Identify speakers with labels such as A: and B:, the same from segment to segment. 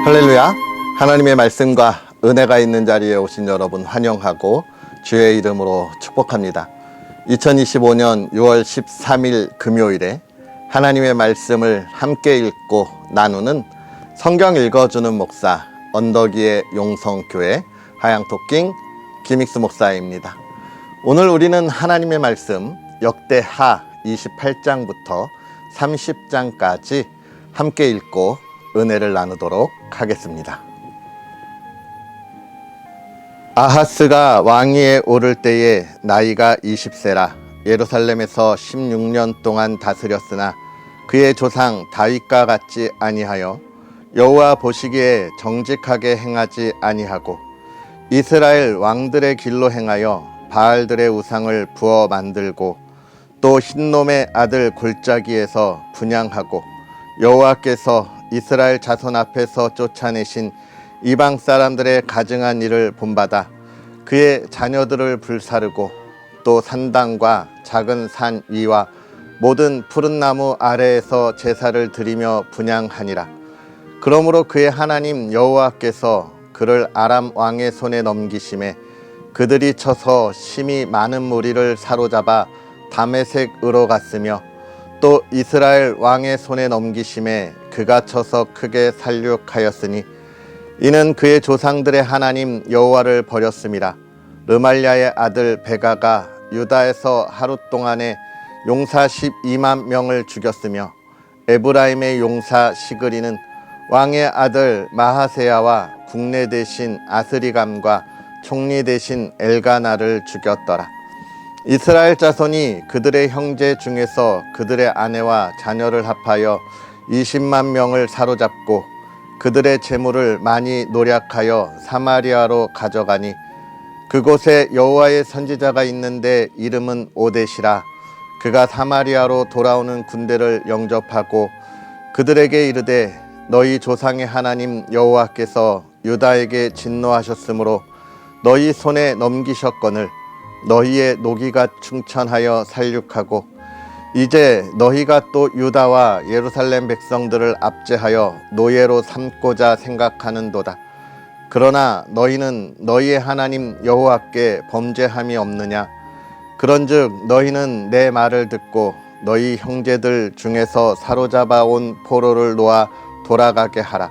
A: 할렐루야. 하나님의 말씀과 은혜가 있는 자리에 오신 여러분 환영하고 주의 이름으로 축복합니다. 2025년 6월 13일 금요일에 하나님의 말씀을 함께 읽고 나누는 성경 읽어주는 목사 언덕위의 용성교회 하양토킹 김익수 목사입니다. 오늘 우리는 하나님의 말씀 역대하 28장부터 30장까지 함께 읽고 은혜를 나누도록 하겠습니다. 아하스가 왕위에 오를 때에 나이가 20세라 예루살렘에서 16년 동안 다스렸으나 그의 조상 다윗과 같지 아니하여 여호와 보시기에 정직하게 행하지 아니하고 이스라엘 왕들의 길로 행하여 바알들의 우상을 부어 만들고 또 흰놈의 아들 골짜기에서 분향하고 여호와께서 이스라엘 자손 앞에서 쫓아내신 이방 사람들의 가증한 일을 본받아 그의 자녀들을 불사르고 또 산당과 작은 산 위와 모든 푸른 나무 아래에서 제사를 드리며 분향하니라. 그러므로 그의 하나님 여호와께서 그를 아람 왕의 손에 넘기심에 그들이 쳐서 심히 많은 무리를 사로잡아 다메섹으로 갔으며 또 이스라엘 왕의 손에 넘기심에 그가 쳐서 크게 살육하였으니 이는 그의 조상들의 하나님 여호와를 버렸음이라. 르말랴의 아들 베가가 유다에서 하루 동안에 용사 12만 명을 죽였으며 에브라임의 용사 시그리는 왕의 아들 마하세야와 국내 대신 아스리감과 총리 대신 엘가나를 죽였더라. 이스라엘 자손이 그들의 형제 중에서 그들의 아내와 자녀를 합하여 20만 명을 사로잡고 그들의 재물을 많이 노략하여 사마리아로 가져가니 그곳에 여호와의 선지자가 있는데 이름은 오뎃이라. 그가 사마리아로 돌아오는 군대를 영접하고 그들에게 이르되 너희 조상의 하나님 여호와께서 유다에게 진노하셨으므로 너희 손에 넘기셨거늘 너희의 노기가 충천하여 살육하고 이제 너희가 또 유다와 예루살렘 백성들을 압제하여 노예로 삼고자 생각하는도다. 그러나 너희는 너희의 하나님 여호와께 범죄함이 없느냐? 그런즉 너희는 내 말을 듣고 너희 형제들 중에서 사로잡아 온 포로를 놓아 돌아가게 하라.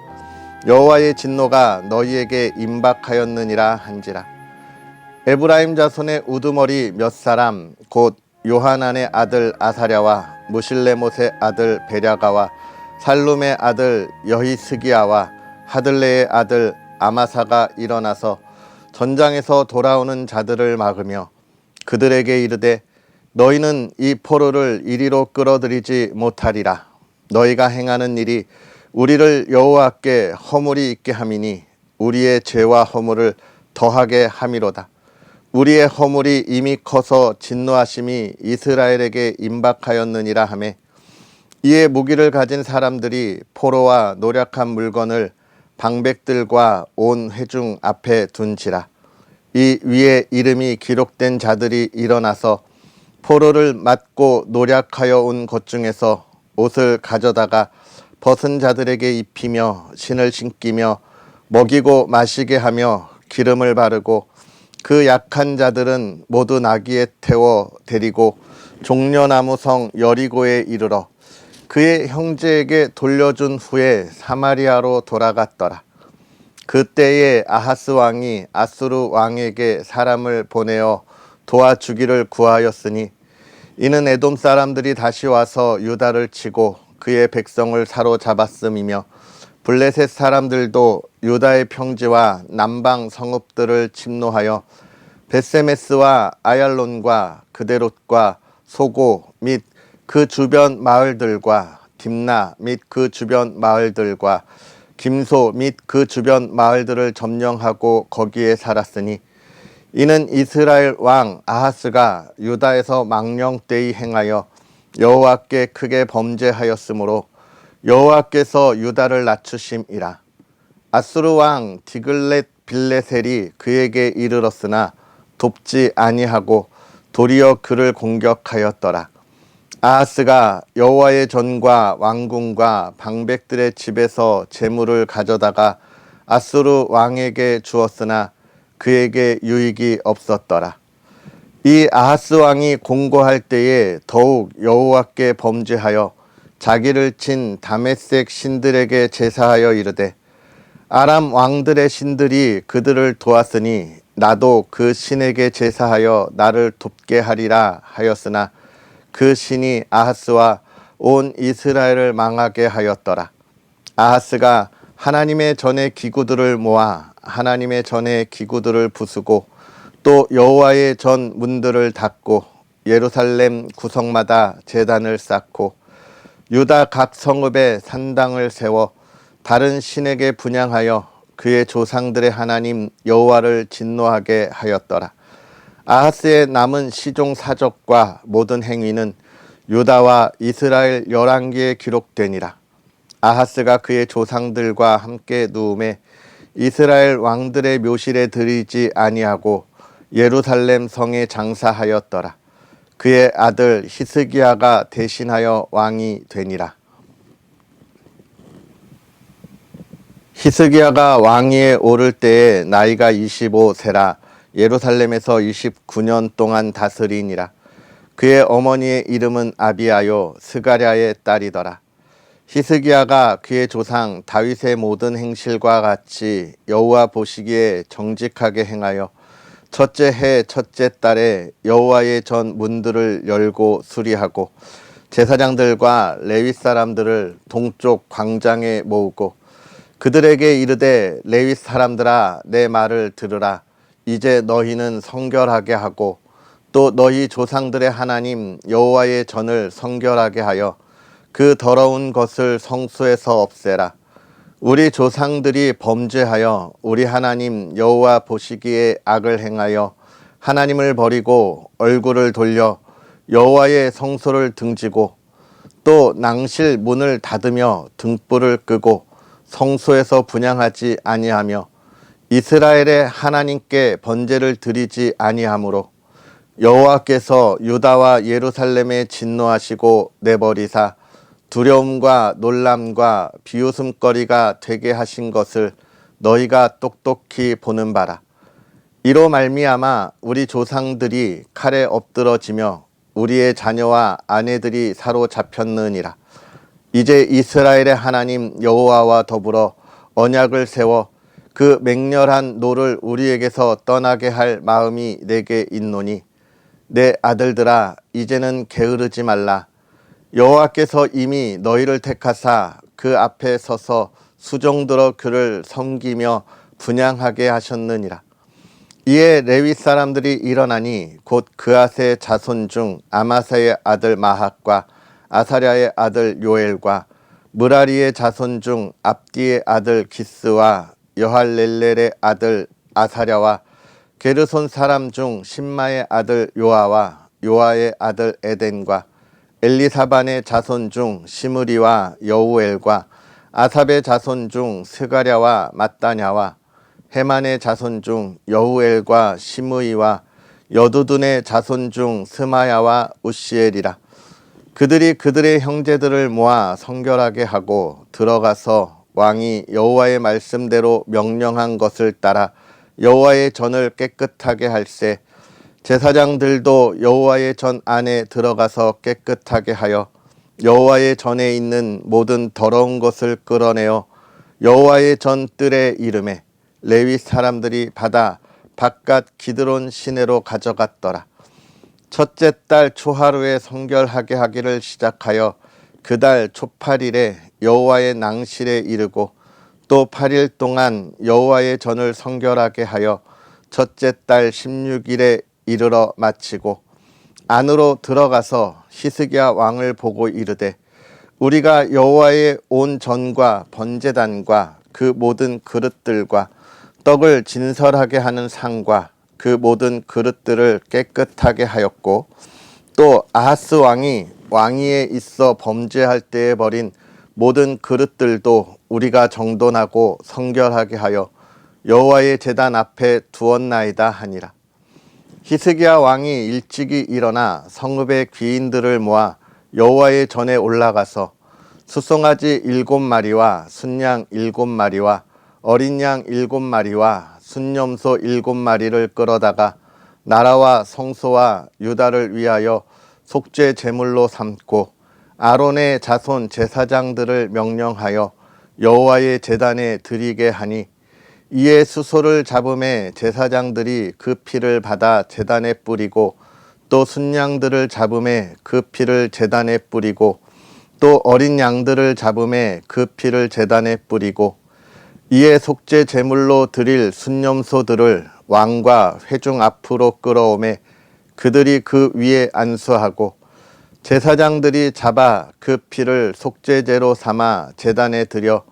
A: 여호와의 진노가 너희에게 임박하였느니라 한지라. 에브라임 자손의 우두머리 몇 사람 곧 요하난의 아들 아사랴와 무실레못의 아들 베랴가와 살룸의 아들 여히스기야와 하들레의 아들 아마사가 일어나서 전장에서 돌아오는 자들을 막으며 그들에게 이르되 너희는 이 포로를 이리로 끌어들이지 못하리라. 너희가 행하는 일이 우리를 여호와께 허물이 있게 함이니 우리의 죄와 허물을 더하게 함이로다. 우리의 허물이 이미 커서 진노하심이 이스라엘에게 임박하였느니라 하매 이에 무기를 가진 사람들이 포로와 노략한 물건을 방백들과 온 회중 앞에 둔지라. 이 위에 이름이 기록된 자들이 일어나서 포로를 맞고 노략하여 온 것 중에서 옷을 가져다가 벗은 자들에게 입히며 신을 신기며 먹이고 마시게 하며 기름을 바르고 그 약한 자들은 모두 나귀에 태워 데리고 종려나무 성 여리고에 이르러 그의 형제에게 돌려준 후에 사마리아로 돌아갔더라. 그때에 아하스 왕이 아수르 왕에게 사람을 보내어 도와주기를 구하였으니 이는 에돔 사람들이 다시 와서 유다를 치고 그의 백성을 사로잡았음이며 블레셋 사람들도 유다의 평지와 남방 성읍들을 침노하여 벳세메스와 아얄론과 그데롯과 소고 및 그 주변 마을들과 딥나 및 그 주변 마을들과 김소 및 그 주변 마을들을 점령하고 거기에 살았으니 이는 이스라엘 왕 아하스가 유다에서 망령되이 행하여 여호와께 크게 범죄하였으므로 여호와께서 유다를 낮추심이라. 아수르 왕 디글렛 빌레셀이 그에게 이르렀으나 돕지 아니하고 도리어 그를 공격하였더라. 아하스가 여호와의 전과 왕궁과 방백들의 집에서 재물을 가져다가 아수르 왕에게 주었으나 그에게 유익이 없었더라. 이 아하스 왕이 공고할 때에 더욱 여호와께 범죄하여 자기를 친 다메섹 신들에게 제사하여 이르되 아람 왕들의 신들이 그들을 도왔으니 나도 그 신에게 제사하여 나를 돕게 하리라 하였으나 그 신이 아하스와 온 이스라엘을 망하게 하였더라. 아하스가 하나님의 전의 기구들을 모아 하나님의 전의 기구들을 부수고 또 여호와의 전 문들을 닫고 예루살렘 구성마다 제단을 쌓고 유다 각 성읍에 산당을 세워 다른 신에게 분향하여 그의 조상들의 하나님 여호와를 진노하게 하였더라. 아하스의 남은 시종 사적과 모든 행위는 유다와 이스라엘 열왕기에 기록되니라. 아하스가 그의 조상들과 함께 누움에 이스라엘 왕들의 묘실에 들이지 아니하고 예루살렘 성에 장사하였더라. 그의 아들 히스기야가 대신하여 왕이 되니라. 히스기야가 왕위에 오를 때에 나이가 25세라 예루살렘에서 29년 동안 다스리니라. 그의 어머니의 이름은 아비아요 스가랴의 딸이더라. 히스기야가 그의 조상 다윗의 모든 행실과 같이 여호와 보시기에 정직하게 행하여 첫째 해 첫째 달에 여호와의 전 문들을 열고 수리하고 제사장들과 레위 사람들을 동쪽 광장에 모으고 그들에게 이르되 레위 사람들아 내 말을 들으라. 이제 너희는 성결하게 하고 또 너희 조상들의 하나님 여호와의 전을 성결하게 하여 그 더러운 것을 성소에서 없애라. 우리 조상들이 범죄하여 우리 하나님 여호와 보시기에 악을 행하여 하나님을 버리고 얼굴을 돌려 여호와의 성소를 등지고 또 낭실 문을 닫으며 등불을 끄고 성소에서 분향하지 아니하며 이스라엘의 하나님께 번제를 드리지 아니하므로 여호와께서 유다와 예루살렘에 진노하시고 내버리사 두려움과 놀람과 비웃음거리가 되게 하신 것을 너희가 똑똑히 보는 바라. 이로 말미암아 우리 조상들이 칼에 엎드러지며 우리의 자녀와 아내들이 사로잡혔느니라. 이제 이스라엘의 하나님 여호와와 더불어 언약을 세워 그 맹렬한 노를 우리에게서 떠나게 할 마음이 내게 있노니 내 아들들아 이제는 게으르지 말라. 여호와께서 이미 너희를 택하사 그 앞에 서서 수종들어 그를 섬기며 분향하게 하셨느니라. 이에 레위 사람들이 일어나니 곧 그앗의 자손 중 아마사의 아들 마학과 아사랴의 아들 요엘과 무라리의 자손 중 압디의 아들 기스와 여할렐렐의 아들 아사랴와 게르손 사람 중 신마의 아들 요아와 요아의 아들 에덴과 엘리사반의 자손 중 시므리와 여우엘과 아삽의 자손 중 스가랴와 mat다냐와 헤만의 자손 중 여우엘과 시므이와 여두둔의 자손 중 스마야와 우시엘이라. 그들이 그들의 형제들을 모아 성결하게 하고 들어가서 왕이 여호와의 말씀대로 명령한 것을 따라 여호와의 전을 깨끗하게 할세. 제사장들도 여호와의 전 안에 들어가서 깨끗하게 하여 여호와의 전에 있는 모든 더러운 것을 끌어내어 여호와의 전 뜰에 이름에 레위 사람들이 받아 바깥 기드론 시내로 가져갔더라. 첫째 달 초하루에 성결하게 하기를 시작하여 그 달 초8일에 여호와의 낭실에 이르고 또 8일 동안 여호와의 전을 성결하게 하여 첫째 달 16일에 이르러 마치고 안으로 들어가서 히스기야 왕을 보고 이르되 우리가 여호와의 온 전과 번제단과 그 모든 그릇들과 떡을 진설하게 하는 상과 그 모든 그릇들을 깨끗하게 하였고 또 아하스 왕이 왕위에 있어 범죄할 때에 버린 모든 그릇들도 우리가 정돈하고 성결하게 하여 여호와의 제단 앞에 두었나이다 하니라. 히스기야 왕이 일찍이 일어나 성읍의 귀인들을 모아 여호와의 전에 올라가서 수송아지 7마리와 순양 7마리와 어린 양 7마리와 순염소 7마리를 끌어다가 나라와 성소와 유다를 위하여 속죄 제물로 삼고 아론의 자손 제사장들을 명령하여 여호와의 제단에 드리게 하니, 이에 수소를 잡음에 제사장들이 그 피를 받아 제단에 뿌리고 또 순양들을 잡음에 그 피를 제단에 뿌리고 또 어린 양들을 잡음에 그 피를 제단에 뿌리고, 이에 속죄 제물로 드릴 순염소들을 왕과 회중 앞으로 끌어오매 그들이 그 위에 안수하고 제사장들이 잡아 그 피를 속죄제로 삼아 제단에 드려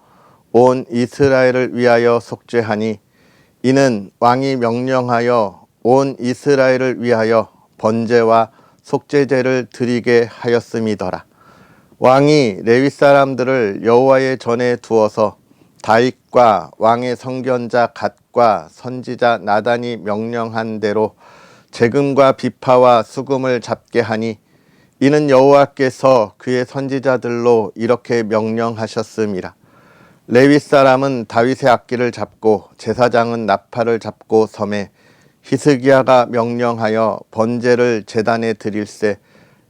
A: 온 이스라엘을 위하여 속죄하니, 이는 왕이 명령하여 온 이스라엘을 위하여 번제와 속죄제를 드리게 하였음이더라. 왕이 레위 사람들을 여호와의 전에 두어서 다윗과 왕의 선견자 갓과 선지자 나단이 명령한 대로 재금과 비파와 수금을 잡게 하니, 이는 여호와께서 그의 선지자들로 이렇게 명령하셨음이라. 레위 사람은 다윗의 악기를 잡고 제사장은 나팔을 잡고 섬에 히스기야가 명령하여 번제를 제단에 드릴새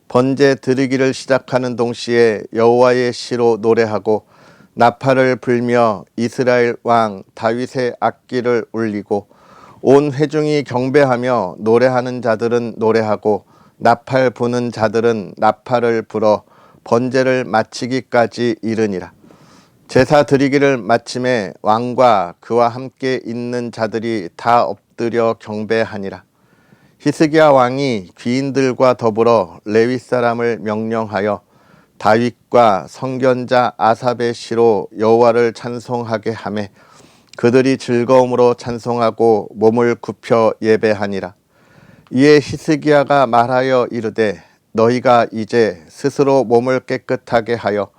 A: 번제 드리기를 시작하는 동시에 여호와의 시로 노래하고 나팔을 불며 이스라엘 왕 다윗의 악기를 울리고 온 회중이 경배하며 노래하는 자들은 노래하고 나팔 부는 자들은 나팔을 불어 번제를 마치기까지 이르니라. 제사 드리기를 마침에 왕과 그와 함께 있는 자들이 다 엎드려 경배하니라. 히스기야 왕이 귀인들과 더불어 레위 사람을 명령하여 다윗과 선견자 아삽의 시로 여호와를 찬송하게 하매 그들이 즐거움으로 찬송하고 몸을 굽혀 예배하니라. 이에 히스기야가 말하여 이르되, 너희가 이제 스스로 몸을 깨끗하게 하여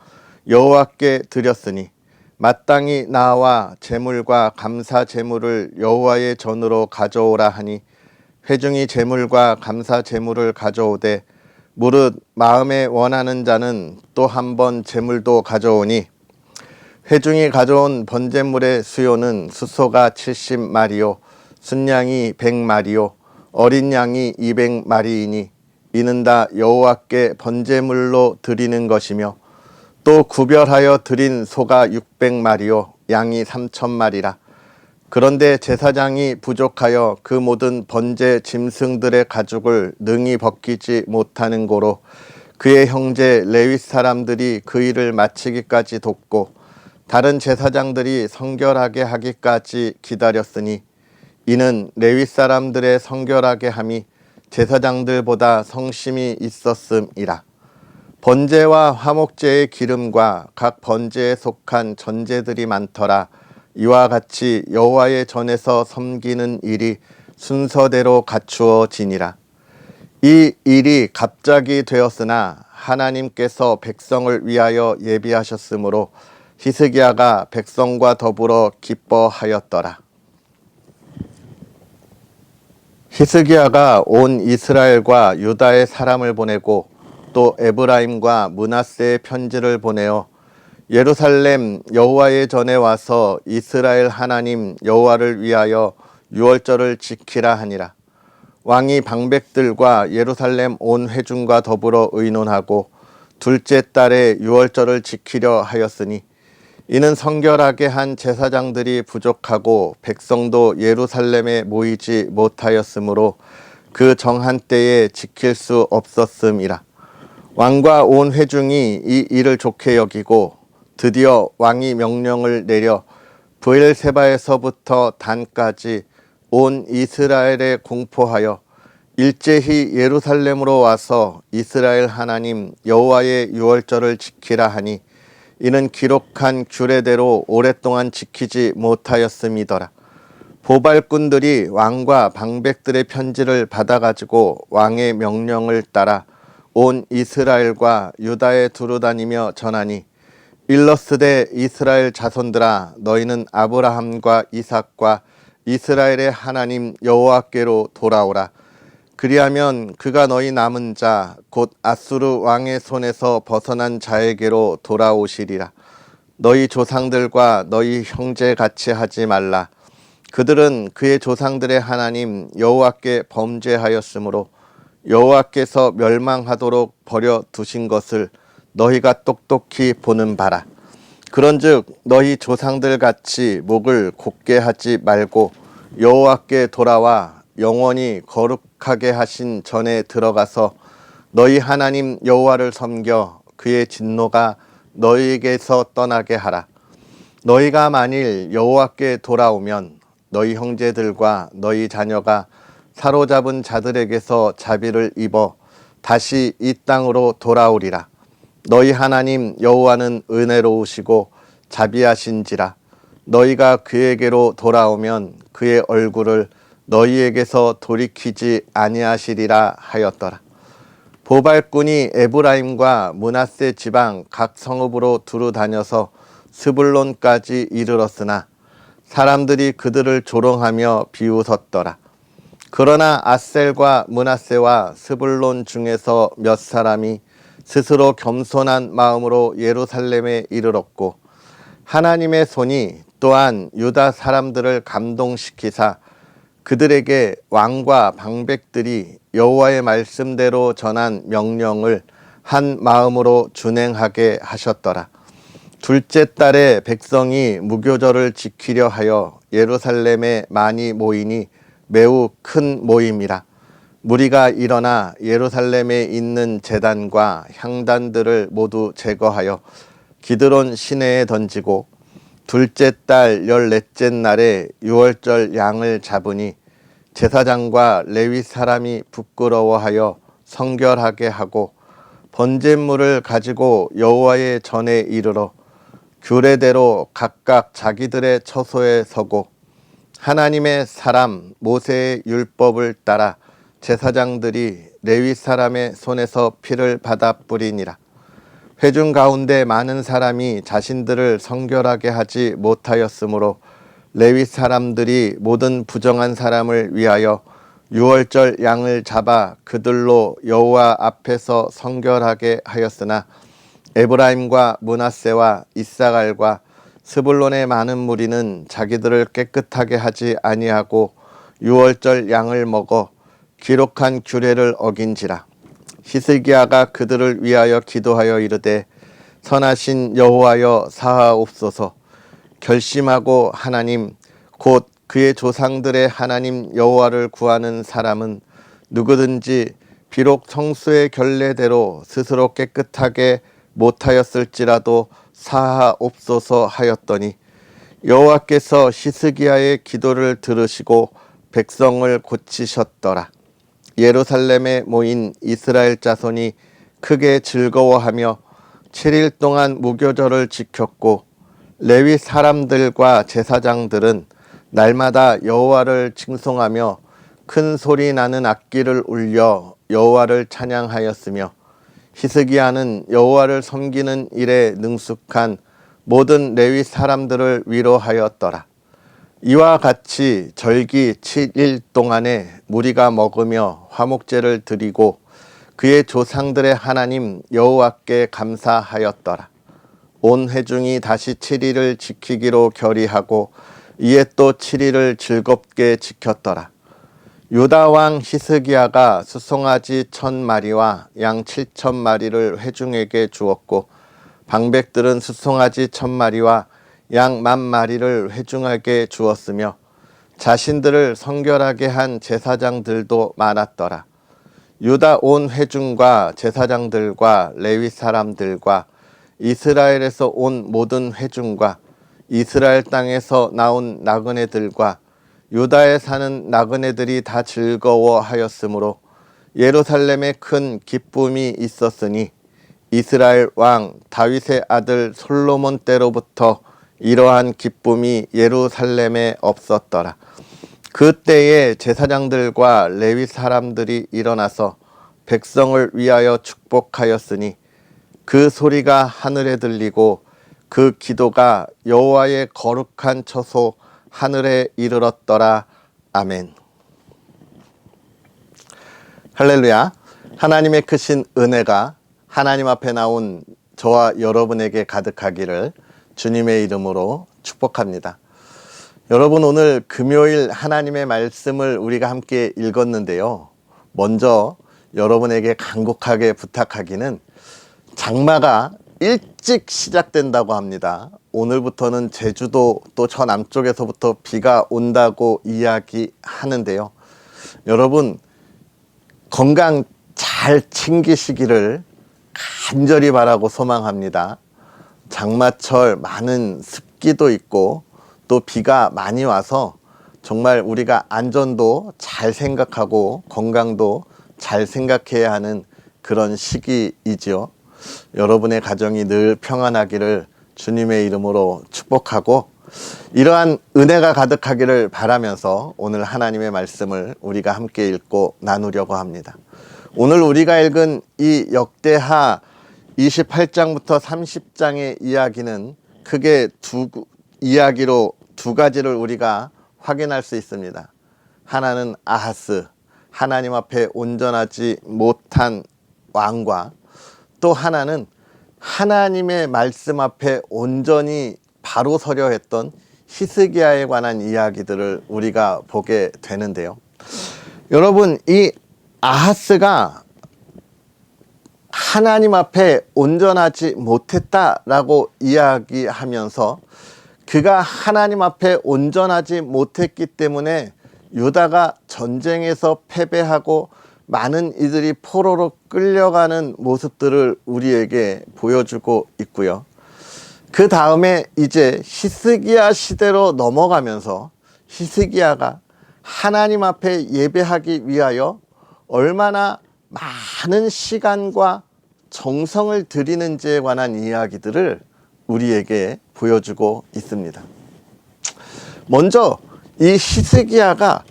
A: 여호와께 드렸으니 마땅히 나와 제물과 감사 제물을 여호와의 전으로 가져오라 하니, 회중이 제물과 감사 제물을 가져오되 무릇 마음에 원하는 자는 또 한 번 제물도 가져오니, 회중이 가져온 번제물의 수요는 수소가 70마리요 순양이 100마리요 어린 양이 200마리이니 이는 다 여호와께 번제물로 드리는 것이며, 또 구별하여 드린 소가 600마리요 양이 3,000마리라. 그런데 제사장이 부족하여 그 모든 번제 짐승들의 가죽을 능히 벗기지 못하는 고로 그의 형제 레위 사람들이 그 일을 마치기까지 돕고 다른 제사장들이 성결하게 하기까지 기다렸으니, 이는 레위 사람들의 성결하게 함이 제사장들보다 성심이 있었음이라. 번제와 화목제의 기름과 각 번제에 속한 전제들이 많더라. 이와 같이 여호와의 전에서 섬기는 일이 순서대로 갖추어지니라. 이 일이 갑자기 되었으나 하나님께서 백성을 위하여 예비하셨으므로 히스기야가 백성과 더불어 기뻐하였더라. 히스기야가 온 이스라엘과 유다의 사람을 보내고 또 에브라임과 므낫세의 편지를 보내어 예루살렘 여호와의 전에 와서 이스라엘 하나님 여호와를 위하여 유월절을 지키라 하니라. 왕이 방백들과 예루살렘 온 회중과 더불어 의논하고 둘째 달에 유월절을 지키려 하였으니, 이는 성결하게 한 제사장들이 부족하고 백성도 예루살렘에 모이지 못하였으므로 그 정한 때에 지킬 수 없었음이라. 왕과 온 회중이 이 일을 좋게 여기고 드디어 왕이 명령을 내려 브엘세바에서부터 단까지 온 이스라엘에 공포하여 일제히 예루살렘으로 와서 이스라엘 하나님 여호와의 유월절을 지키라 하니, 이는 기록한 규례대로 오랫동안 지키지 못하였음이더라. 보발꾼들이 왕과 방백들의 편지를 받아가지고 왕의 명령을 따라 온 이스라엘과 유다에 두루다니며 전하니, 일러스되 이스라엘 자손들아, 너희는 아브라함과 이삭과 이스라엘의 하나님 여호와께로 돌아오라. 그리하면 그가 너희 남은 자 곧 아수르 왕의 손에서 벗어난 자에게로 돌아오시리라. 너희 조상들과 너희 형제 같이 하지 말라. 그들은 그의 조상들의 하나님 여호와께 범죄하였으므로 여호와께서 멸망하도록 버려 두신 것을 너희가 똑똑히 보는 바라. 그런즉 너희 조상들 같이 목을 곧게 하지 말고 여호와께 돌아와 영원히 거룩하게 하신 전에 들어가서 너희 하나님 여호와를 섬겨 그의 진노가 너희에게서 떠나게 하라. 너희가 만일 여호와께 돌아오면 너희 형제들과 너희 자녀가 사로잡은 자들에게서 자비를 입어 다시 이 땅으로 돌아오리라. 너희 하나님 여호와는 은혜로우시고 자비하신지라. 너희가 그에게로 돌아오면 그의 얼굴을 너희에게서 돌이키지 아니하시리라 하였더라. 보발꾼이 에브라임과 므낫세 지방 각 성읍으로 두루 다녀서 스불론까지 이르렀으나 사람들이 그들을 조롱하며 비웃었더라. 그러나 아셀과 므낫세와 스불론 중에서 몇 사람이 스스로 겸손한 마음으로 예루살렘에 이르렀고 하나님의 손이 또한 유다 사람들을 감동시키사 그들에게 왕과 방백들이 여호와의 말씀대로 전한 명령을 한 마음으로 준행하게 하셨더라. 둘째 달에 백성이 무교절을 지키려 하여 예루살렘에 많이 모이니 매우 큰 모임이라. 무리가 일어나 예루살렘에 있는 제단과 향단들을 모두 제거하여 기드론 시내에 던지고 둘째 달 14째 날에 유월절 양을 잡으니 제사장과 레위 사람이 부끄러워하여 성결하게 하고 번제물을 가지고 여호와의 전에 이르러 규례대로 각각 자기들의 처소에 서고 하나님의 사람 모세의 율법을 따라 제사장들이 레위 사람의 손에서 피를 받아 뿌리니라. 회중 가운데 많은 사람이 자신들을 성결하게 하지 못하였으므로 레위 사람들이 모든 부정한 사람을 위하여 유월절 양을 잡아 그들로 여호와 앞에서 성결하게 하였으나 에브라임과 므낫세와 이사갈과 스불론의 많은 무리는 자기들을 깨끗하게 하지 아니하고 유월절 양을 먹어 기록한 규례를 어긴지라. 히스기야가 그들을 위하여 기도하여 이르되 선하신 여호와여 사하옵소서. 결심하고 하나님 곧 그의 조상들의 하나님 여호와를 구하는 사람은 누구든지 비록 성수의 결례대로 스스로 깨끗하게 못하였을지라도 사하옵소서 하였더니 여호와께서 히스기야의 기도를 들으시고 백성을 고치셨더라. 예루살렘에 모인 이스라엘 자손이 크게 즐거워하며 7일 동안 무교절을 지켰고 레위 사람들과 제사장들은 날마다 여호와를 칭송하며 큰 소리 나는 악기를 울려 여호와를 찬양하였으며 히스기야는 여호와를 섬기는 일에 능숙한 모든 레위 사람들을 위로하였더라. 이와 같이 절기 7일 동안에 무리가 먹으며 화목제를 드리고 그의 조상들의 하나님 여호와께 감사하였더라. 온 회중이 다시 7일을 지키기로 결의하고 이에 또 7일을 즐겁게 지켰더라. 유다 왕 히스기야가 수송아지 1000마리와 양 7000마리를 회중에게 주었고 방백들은 수송아지 1000마리와 양 10,000마리를 회중에게 주었으며 자신들을 성결하게 한 제사장들도 많았더라. 유다 온 회중과 제사장들과 레위 사람들과 이스라엘에서 온 모든 회중과 이스라엘 땅에서 나온 나그네들과 유다에 사는 나그네들이 다 즐거워하였으므로 예루살렘에 큰 기쁨이 있었으니 이스라엘 왕 다윗의 아들 솔로몬 때로부터 이러한 기쁨이 예루살렘에 없었더라. 그때에 제사장들과 레위 사람들이 일어나서 백성을 위하여 축복하였으니 그 소리가 하늘에 들리고 그 기도가 여호와의 거룩한 처소 하늘에 이르렀더라. 아멘. 할렐루야. 하나님의 크신 은혜가 하나님 앞에 나온 저와 여러분에게 가득하기를 주님의 이름으로 축복합니다. 여러분, 오늘 금요일 하나님의 말씀을 우리가 함께 읽었는데요. 먼저 여러분에게 간곡하게 부탁하기는 장마가 일찍 시작된다고 합니다. 오늘부터는 제주도 또 저 남쪽에서부터 비가 온다고 이야기하는데요. 여러분, 건강 잘 챙기시기를 간절히 바라고 소망합니다. 장마철 많은 습기도 있고 또 비가 많이 와서 정말 우리가 안전도 잘 생각하고 건강도 잘 생각해야 하는 그런 시기이지요. 여러분의 가정이 늘 평안하기를 주님의 이름으로 축복하고 이러한 은혜가 가득하기를 바라면서 오늘 하나님의 말씀을 우리가 함께 읽고 나누려고 합니다. 오늘 우리가 읽은 이 역대하 28장부터 30장의 이야기는 크게 이야기로 두 가지를 우리가 확인할 수 있습니다. 하나는 아하스, 하나님 앞에 온전하지 못한 왕과 또 하나는 하나님의 말씀 앞에 온전히 바로 서려 했던 히스기야에 관한 이야기들을 우리가 보게 되는데요. 여러분, 이 아하스가 하나님 앞에 온전하지 못했다라고 이야기하면서 그가 하나님 앞에 온전하지 못했기 때문에 유다가 전쟁에서 패배하고 많은 이들이 포로로 끌려가는 모습들을 우리에게 보여주고 있고요. 그 다음에 이제 히스기야 시대로 넘어가면서 히스기야가 하나님 앞에 예배하기 위하여 얼마나 많은 시간과 정성을 들이는지에 관한 이야기들을 우리에게 보여주고 있습니다. 먼저 이 히스기야가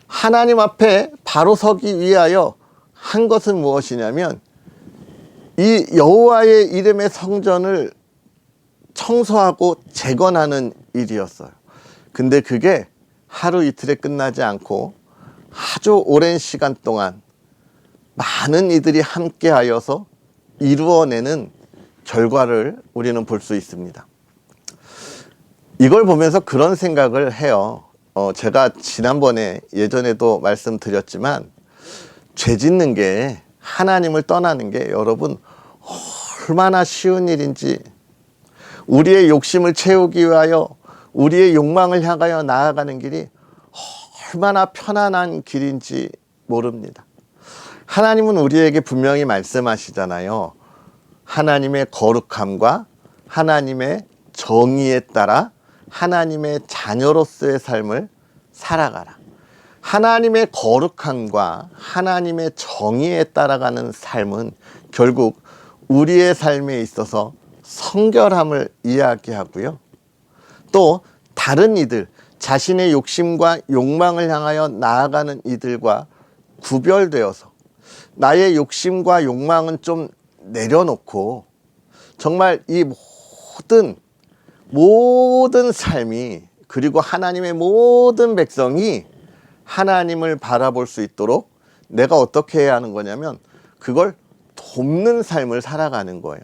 A: 하나님 앞에 바로 서기 위하여 한 것은 무엇이냐면 이 여호와의 이름의 성전을 청소하고 재건하는 일이었어요. 근데 그게 하루 이틀에 끝나지 않고 아주 오랜 시간 동안 많은 이들이 함께 하여서 이루어내는 결과를 우리는 볼 수 있습니다. 이걸 보면서 그런 생각을 해요. 제가 지난번에 예전에도 말씀드렸지만 죄 짓는 게, 하나님을 떠나는 게 여러분 얼마나 쉬운 일인지, 우리의 욕심을 채우기 위하여 우리의 욕망을 향하여 나아가는 길이 얼마나 편안한 길인지 모릅니다. 하나님은 우리에게 분명히 말씀하시잖아요. 하나님의 거룩함과 하나님의 정의에 따라 하나님의 자녀로서의 삶을 살아가라. 하나님의 거룩함과 하나님의 정의에 따라가는 삶은 결국 우리의 삶에 있어서 성결함을 이야기하고요. 또 다른 이들, 자신의 욕심과 욕망을 향하여 나아가는 이들과 구별되어서 나의 욕심과 욕망은 좀 내려놓고 정말 이 모든 삶이, 그리고 하나님의 모든 백성이 하나님을 바라볼 수 있도록 내가 어떻게 해야 하는 거냐면 그걸 돕는 삶을 살아가는 거예요.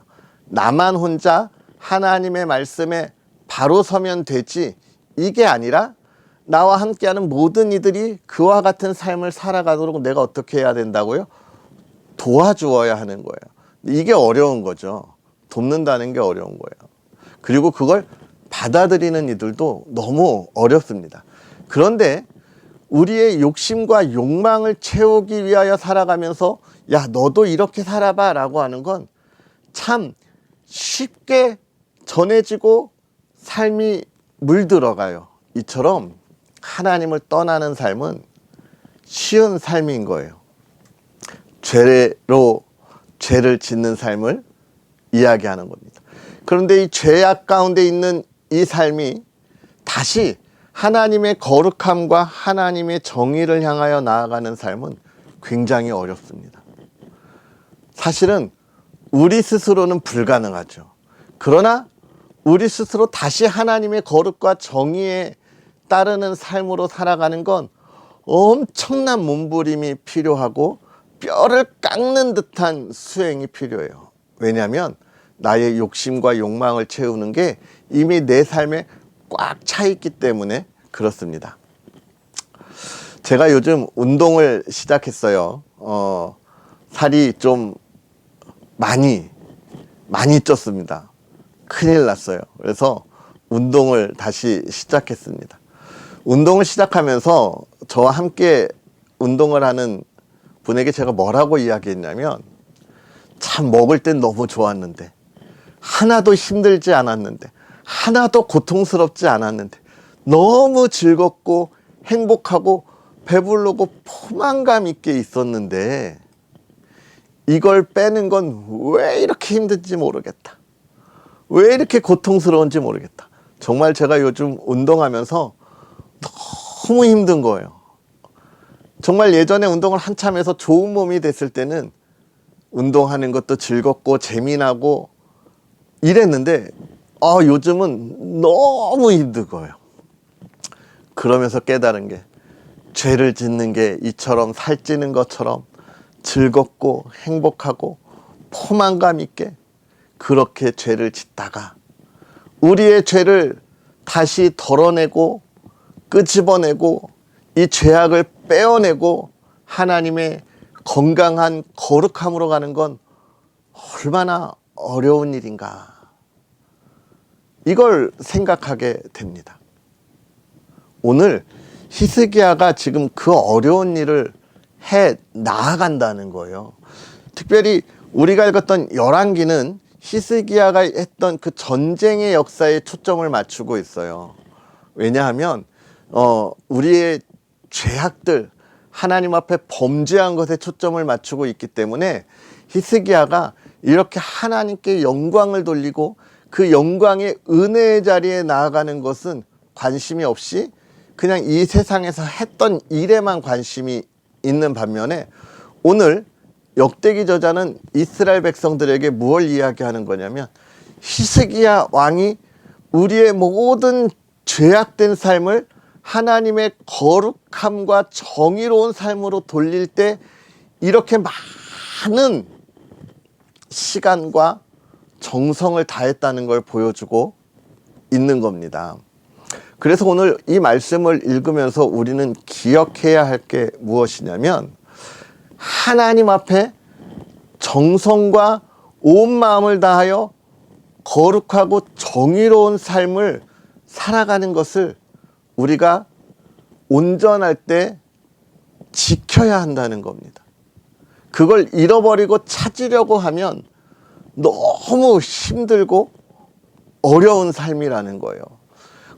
A: 나만 혼자 하나님의 말씀에 바로 서면 되지, 이게 아니라 나와 함께하는 모든 이들이 그와 같은 삶을 살아가도록 내가 어떻게 해야 된다고요? 도와주어야 하는 거예요. 이게 어려운 거죠. 돕는다는 게 어려운 거예요. 그리고 그걸 받아들이는 이들도 너무 어렵습니다. 그런데 우리의 욕심과 욕망을 채우기 위하여 살아가면서 야, 너도 이렇게 살아봐 라고 하는 건 참 쉽게 전해지고 삶이 물들어가요. 이처럼 하나님을 떠나는 삶은 쉬운 삶인 거예요. 죄를 짓는 삶을 이야기하는 겁니다. 그런데 이 죄악 가운데 있는 이 삶이 다시 하나님의 거룩함과 하나님의 정의를 향하여 나아가는 삶은 굉장히 어렵습니다. 사실은 우리 스스로는 불가능하죠. 그러나 우리 스스로 다시 하나님의 거룩과 정의에 따르는 삶으로 살아가는 건 엄청난 몸부림이 필요하고 뼈를 깎는 듯한 수행이 필요해요. 왜냐하면 나의 욕심과 욕망을 채우는 게 이미 내 삶에 꽉 차 있기 때문에 그렇습니다. 제가 요즘 운동을 시작했어요. 살이 좀 많이 쪘습니다. 큰일 났어요. 그래서 운동을 다시 시작했습니다. 운동을 시작하면서 저와 함께 운동을 하는 분에게 제가 뭐라고 이야기했냐면, 참 먹을 땐 너무 좋았는데, 하나도 힘들지 않았는데, 하나도 고통스럽지 않았는데, 너무 즐겁고 행복하고 배부르고 포만감 있게 있었는데, 이걸 빼는 건 왜 이렇게 힘든지 모르겠다. 왜 이렇게 고통스러운지 모르겠다. 정말 제가 요즘 운동하면서 너무 힘든 거예요. 정말 예전에 운동을 한참 해서 좋은 몸이 됐을 때는 운동하는 것도 즐겁고 재미나고 이랬는데, 요즘은 너무 힘든 거예요. 그러면서 깨달은 게, 죄를 짓는 게 이처럼 살찌는 것처럼 즐겁고 행복하고 포만감 있게 그렇게 죄를 짓다가 우리의 죄를 다시 덜어내고 끄집어내고 이 죄악을 빼어내고 하나님의 건강한 거룩함으로 가는 건 얼마나 어려운 일인가, 이걸 생각하게 됩니다. 오늘 히스기야가 지금 그 어려운 일을 해 나아간다는 거예요. 특별히 우리가 읽었던 열왕기는 히스기야가 했던 그 전쟁의 역사에 초점을 맞추고 있어요. 왜냐하면 우리의 죄악들, 하나님 앞에 범죄한 것에 초점을 맞추고 있기 때문에 히스기야가 이렇게 하나님께 영광을 돌리고 그 영광의 은혜의 자리에 나아가는 것은 관심이 없이 그냥 이 세상에서 했던 일에만 관심이 있는 반면에, 오늘 역대기 저자는 이스라엘 백성들에게 무엇을 이야기하는 거냐면, 히스기야 왕이 우리의 모든 죄악된 삶을 하나님의 거룩함과 정의로운 삶으로 돌릴 때 이렇게 많은 시간과 정성을 다했다는 걸 보여주고 있는 겁니다. 그래서 오늘 이 말씀을 읽으면서 우리는 기억해야 할 게 무엇이냐면, 하나님 앞에 정성과 온 마음을 다하여 거룩하고 정의로운 삶을 살아가는 것을 우리가 온전할 때 지켜야 한다는 겁니다. 그걸 잃어버리고 찾으려고 하면 너무 힘들고 어려운 삶이라는 거예요.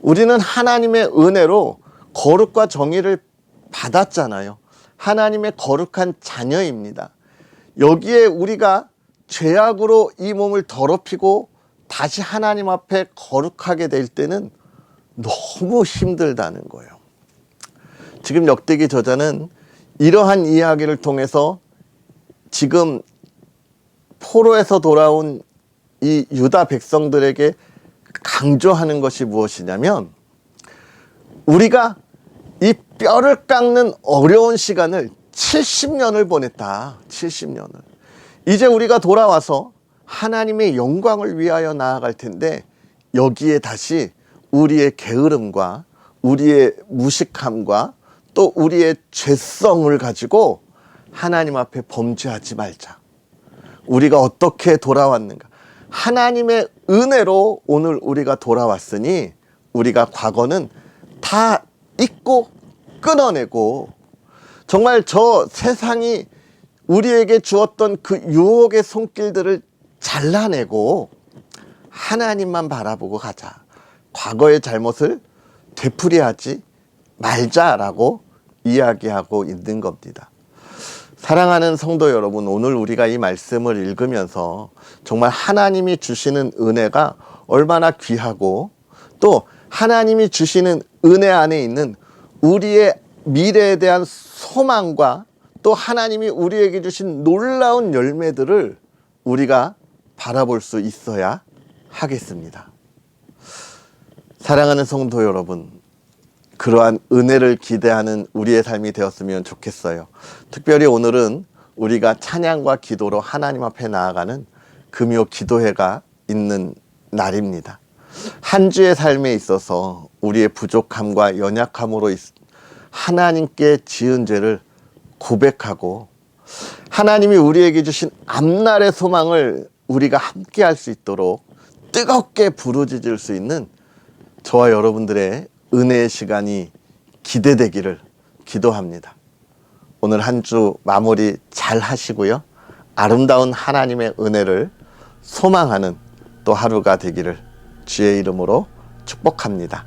A: 우리는 하나님의 은혜로 거룩과 정의를 받았잖아요. 하나님의 거룩한 자녀입니다. 여기에 우리가 죄악으로 이 몸을 더럽히고 다시 하나님 앞에 거룩하게 될 때는 너무 힘들다는 거예요. 지금 역대기 저자는 이러한 이야기를 통해서 지금 포로에서 돌아온 이 유다 백성들에게 강조하는 것이 무엇이냐면, 우리가 이 뼈를 깎는 어려운 시간을 70년을 보냈다. 70년을. 이제 우리가 돌아와서 하나님의 영광을 위하여 나아갈 텐데, 여기에 다시 우리의 게으름과 우리의 무식함과 또 우리의 죄성을 가지고 하나님 앞에 범죄하지 말자. 우리가 어떻게 돌아왔는가? 하나님의 은혜로 오늘 우리가 돌아왔으니 우리가 과거는 다 잊고 끊어내고, 정말 저 세상이 우리에게 주었던 그 유혹의 손길들을 잘라내고 하나님만 바라보고 가자. 과거의 잘못을 되풀이하지 말자라고 이야기하고 있는 겁니다. 사랑하는 성도 여러분, 오늘 우리가 이 말씀을 읽으면서 정말 하나님이 주시는 은혜가 얼마나 귀하고, 또 하나님이 주시는 은혜 안에 있는 우리의 미래에 대한 소망과 또 하나님이 우리에게 주신 놀라운 열매들을 우리가 바라볼 수 있어야 하겠습니다. 사랑하는 성도 여러분, 그러한 은혜를 기대하는 우리의 삶이 되었으면 좋겠어요. 특별히 오늘은 우리가 찬양과 기도로 하나님 앞에 나아가는 금요 기도회가 있는 날입니다. 한 주의 삶에 있어서 우리의 부족함과 연약함으로 하나님께 지은 죄를 고백하고 하나님이 우리에게 주신 앞날의 소망을 우리가 함께 할 수 있도록 뜨겁게 부르짖을 수 있는 저와 여러분들의 은혜의 시간이 기대되기를 기도합니다. 오늘 한 주 마무리 잘 하시고요. 아름다운 하나님의 은혜를 소망하는 또 하루가 되기를 주의 이름으로 축복합니다.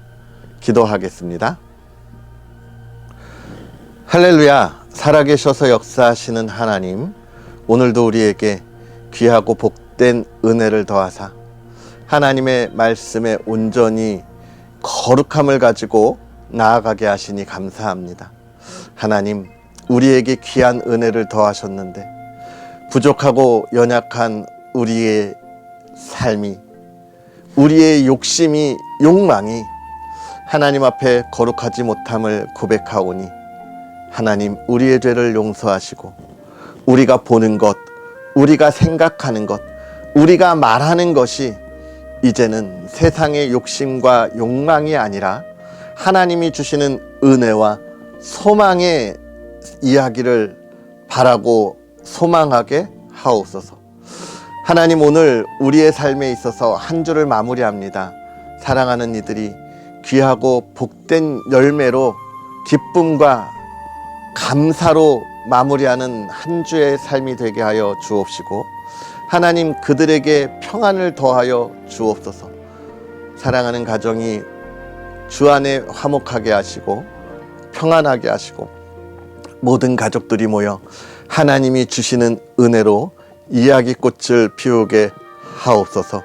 A: 기도하겠습니다. 할렐루야. 살아계셔서 역사하시는 하나님, 오늘도 우리에게 귀하고 복된 은혜를 더하사 하나님의 말씀에 온전히 거룩함을 가지고 나아가게 하시니 감사합니다. 하나님, 우리에게 귀한 은혜를 더하셨는데 부족하고 연약한 우리의 삶이, 우리의 욕심이, 욕망이 하나님 앞에 거룩하지 못함을 고백하오니 하나님, 우리의 죄를 용서하시고 우리가 보는 것, 우리가 생각하는 것, 우리가 말하는 것이 이제는 세상의 욕심과 욕망이 아니라 하나님이 주시는 은혜와 소망의 이야기를 바라고 소망하게 하옵소서. 하나님, 오늘 우리의 삶에 있어서 한 주를 마무리합니다. 사랑하는 이들이 귀하고 복된 열매로 기쁨과 감사로 마무리하는 한 주의 삶이 되게 하여 주옵시고 하나님, 그들에게 평안을 더하여 주옵소서. 사랑하는 가정이 주 안에 화목하게 하시고 평안하게 하시고 모든 가족들이 모여 하나님이 주시는 은혜로 이야기꽃을 피우게 하옵소서.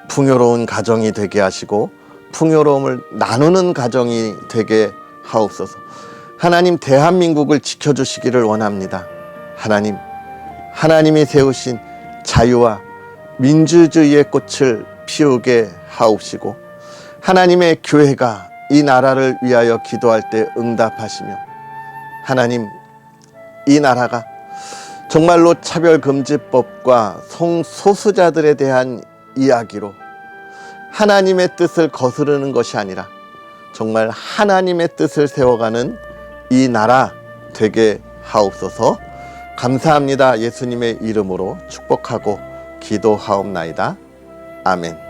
A: 풍요로운 가정이 되게 하시고 풍요로움을 나누는 가정이 되게 하옵소서. 하나님, 대한민국을 지켜주시기를 원합니다. 하나님, 하나님이 세우신 자유와 민주주의의 꽃을 피우게 하옵시고 하나님의 교회가 이 나라를 위하여 기도할 때 응답하시며 하나님, 이 나라가 정말로 차별금지법과 성소수자들에 대한 이야기로 하나님의 뜻을 거스르는 것이 아니라 정말 하나님의 뜻을 세워가는 이 나라 되게 하옵소서. 감사합니다. 예수님의 이름으로 축복하고 기도하옵나이다. 아멘.